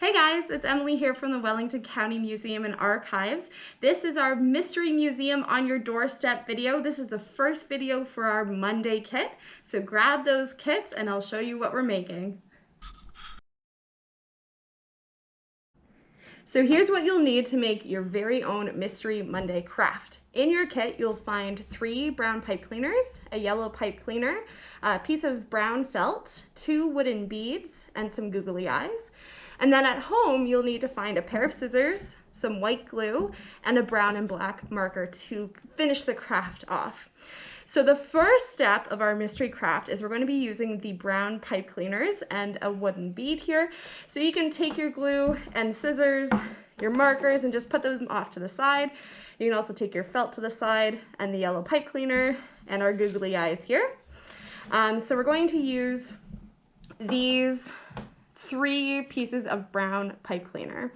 Hey guys, it's Emily here from the Wellington County Museum and Archives. This is our Mystery Museum on Your Doorstep video. This is the first video for our Monday kit. So grab those kits and I'll show you what we're making. So here's what you'll need to make your very own Mystery Monday craft. In your kit, you'll find 3 brown pipe cleaners, a yellow pipe cleaner, a piece of brown felt, 2 wooden beads, and some googly eyes. And then at home, you'll need to find a pair of scissors, some white glue, and a brown and black marker to finish the craft off. So the first step of our mystery craft is we're going to be using the brown pipe cleaners and a wooden bead here. So you can take your glue and scissors, your markers, and just put those off to the side. You can also take your felt to the side and the yellow pipe cleaner and our googly eyes here. So we're going to use these 3 pieces of brown pipe cleaner.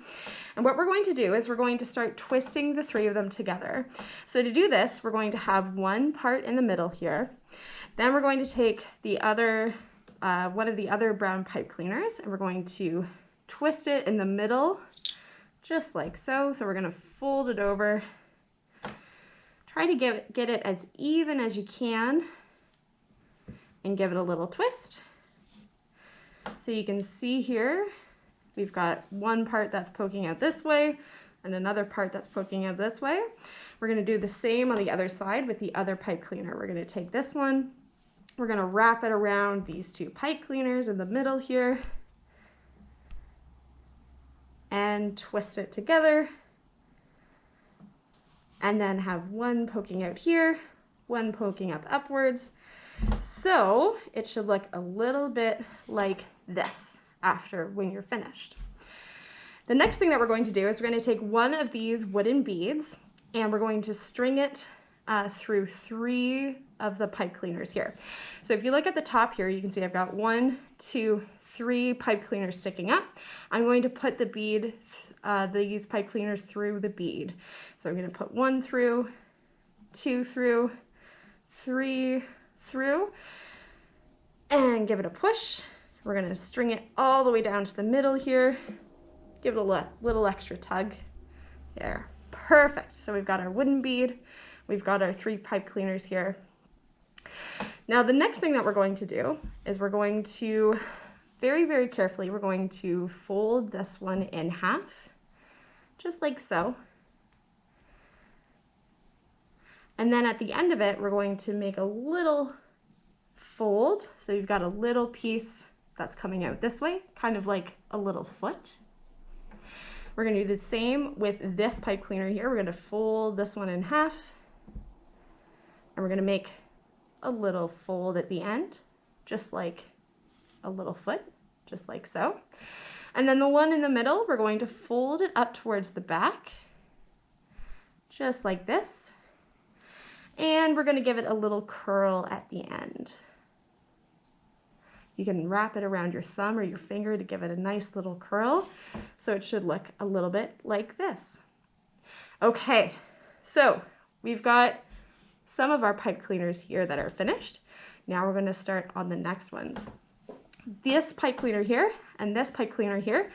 And what we're going to do is we're going to start twisting the 3 of them together. So to do this, we're going to have one part in the middle here. Then we're going to take the other, one of the other brown pipe cleaners, and we're going to twist it in the middle, just like so. So we're going to fold it over. Try to get it as even as you can and give it a little twist. So you can see here, we've got one part that's poking out this way and another part that's poking out this way. We're going to do the same on the other side with the other pipe cleaner. We're going to take this one, we're going to wrap it around these 2 pipe cleaners in the middle here and twist it together, and then have one poking out here, one poking up upwards. So it should look a little bit like this after when you're finished. The next thing that we're going to do is we're going to take one of these wooden beads and we're going to string it through 3 of the pipe cleaners here. So if you look at the top here, you can see I've got 1, 2, 3 pipe cleaners sticking up. I'm going to put the bead, these pipe cleaners through the bead. So I'm going to put 1 through, 2 through, 3 through, and give it a push. We're going to string it all the way down to the middle here. Give it a little extra tug. There, perfect. So we've got our wooden bead, we've got our 3 pipe cleaners here. Now the next thing that we're going to do is we're going to very, very carefully, we're going to fold this one in half, just like so. And then at the end of it, we're going to make a little fold. So you've got a little piece that's coming out this way, kind of like a little foot. We're going to do the same with this pipe cleaner here. We're going to fold this one in half, and we're going to make a little fold at the end, just like a little foot, just like so. And then the one in the middle, we're going to fold it up towards the back, just like this. And we're going to give it a little curl at the end. You can wrap it around your thumb or your finger to give it a nice little curl. So it should look a little bit like this. Okay, so we've got some of our pipe cleaners here that are finished. Now we're going to start on the next ones. This pipe cleaner here and this pipe cleaner here,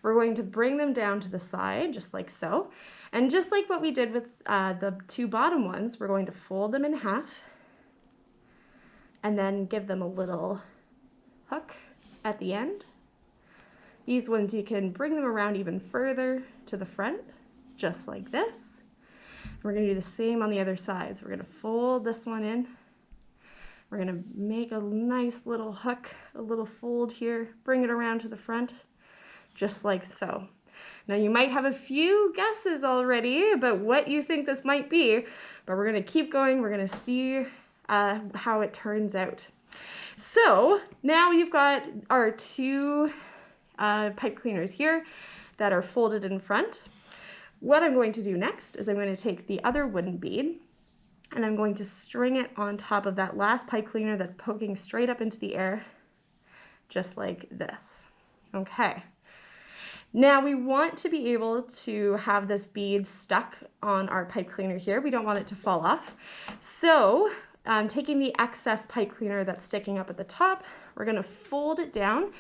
we're going to bring them down to the side, just like so. And just like what we did with the 2 bottom ones, we're going to fold them in half and then give them a little hook at the end. These ones, you can bring them around even further to the front, just like this. We're going to do the same on the other side. So we're going to fold this one in. We're going to make a nice little hook, a little fold here, bring it around to the front, just like so. Now you might have a few guesses already about what you think this might be, but we're going to keep going. We're going to see how it turns out. So now you've got our 2 pipe cleaners here that are folded in front. What I'm going to do next is I'm going to take the other wooden bead and I'm going to string it on top of that last pipe cleaner that's poking straight up into the air, just like this. Okay. Now we want to be able to have this bead stuck on our pipe cleaner here. We don't want it to fall off. So taking the excess pipe cleaner that's sticking up at the top, we're going to fold it down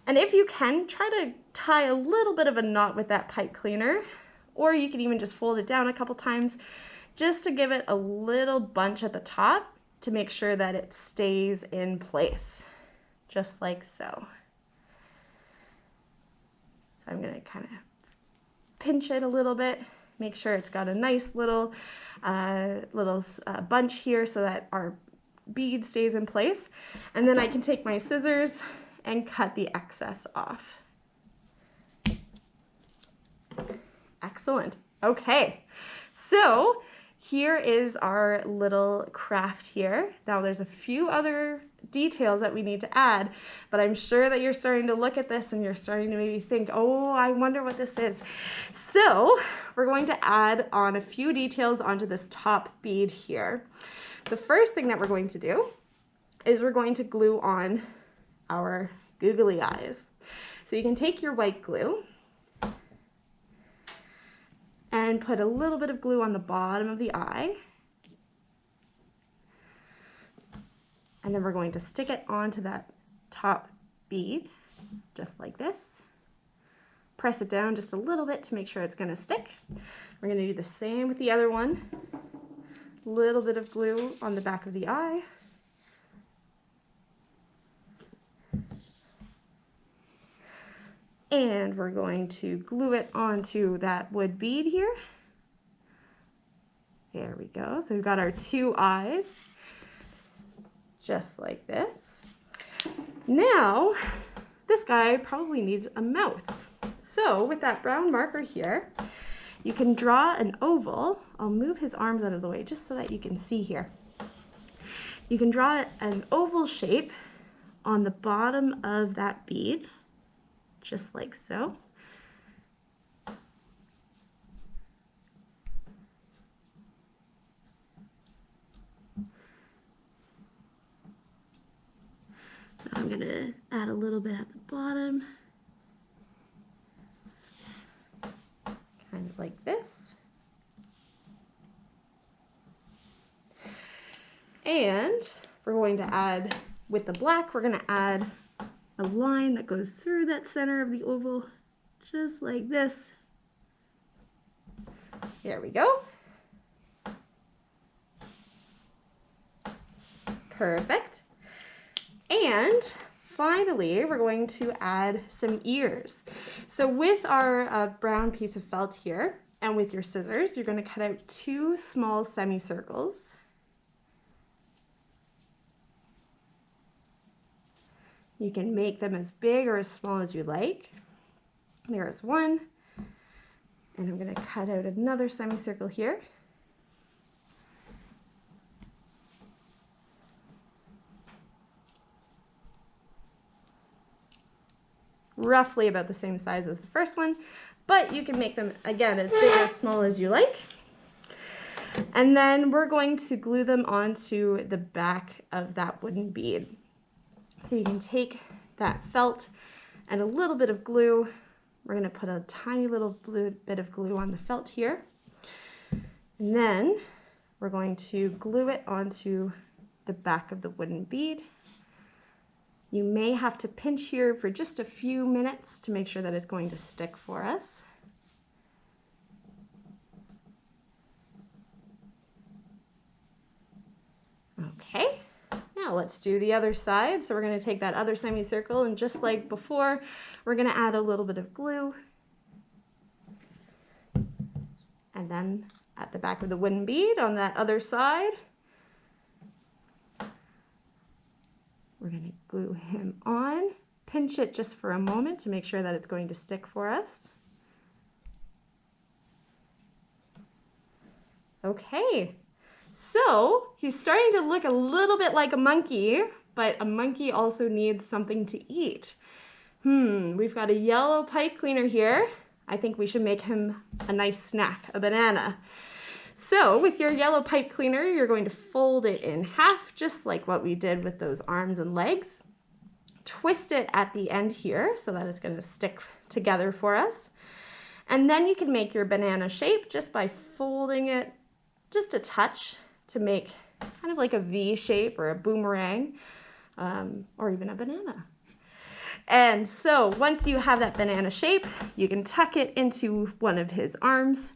And if you can, try to tie a little bit of a knot with that pipe cleaner, or you can even just fold it down a couple times just to give it a little bunch at the top to make sure that it stays in place, just like so. So I'm gonna kind of pinch it a little bit, make sure it's got a nice little bunch here so that our bead stays in place. And then I can take my scissors and cut the excess off. Excellent. Okay, so here is our little craft here. Now there's a few other details that we need to add, but I'm sure that you're starting to look at this and you're starting to maybe think, oh, I wonder what this is. So we're going to add on a few details onto this top bead here. The first thing that we're going to do is we're going to glue on our googly eyes. So you can take your white glue and put a little bit of glue on the bottom of the eye. And then we're going to stick it onto that top bead, just like this. Press it down just a little bit to make sure it's going to stick. We're going to do the same with the other one. A little bit of glue on the back of the eye. And we're going to glue it onto that wood bead here. There we go. So we've got our two eyes, just like this. Now, this guy probably needs a mouth. So with that brown marker here, you can draw an oval. I'll move his arms out of the way just so that you can see here. You can draw an oval shape on the bottom of that bead, just like so. I'm going to add a little bit at the bottom, kind of like this. And we're going to add, with the black, we're going to add a line that goes through that center of the oval, just like this. There we go. Perfect. And finally, we're going to add some ears. So with our brown piece of felt here, and with your scissors, you're going to cut out 2 small semicircles. You can make them as big or as small as you like. There's one. And I'm going to cut out another semicircle here. Roughly about the same size as the first one, but you can make them, again, as big or as small as you like. And then we're going to glue them onto the back of that wooden bead. So you can take that felt and a little bit of glue. We're going to put a tiny little bit of glue on the felt here. And then we're going to glue it onto the back of the wooden bead. You may have to pinch here for just a few minutes to make sure that it's going to stick for us. Okay, now let's do the other side. So we're going to take that other semicircle, and just like before, we're going to add a little bit of glue. And then at the back of the wooden bead on that other side, we're going to glue him on. Pinch it just for a moment to make sure that it's going to stick for us. Okay, so he's starting to look a little bit like a monkey, but a monkey also needs something to eat. We've got a yellow pipe cleaner here. I think we should make him a nice snack, a banana. So with your yellow pipe cleaner, you're going to fold it in half, just like what we did with those arms and legs. Twist it at the end here so that it's going to stick together for us. And then you can make your banana shape just by folding it just a touch to make kind of like a V shape or a boomerang, or even a banana. And so once you have that banana shape, you can tuck it into one of his arms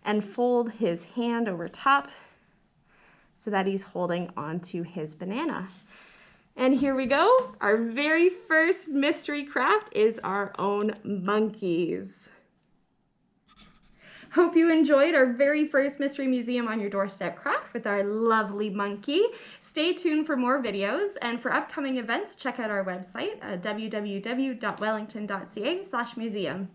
and fold his hand over top so that he's holding onto his banana. And here we go. Our very first mystery craft is our own monkeys. Hope you enjoyed our very first Mystery Museum on Your Doorstep craft with our lovely monkey. Stay tuned for more videos, and for upcoming events, check out our website, www.wellington.ca/museum.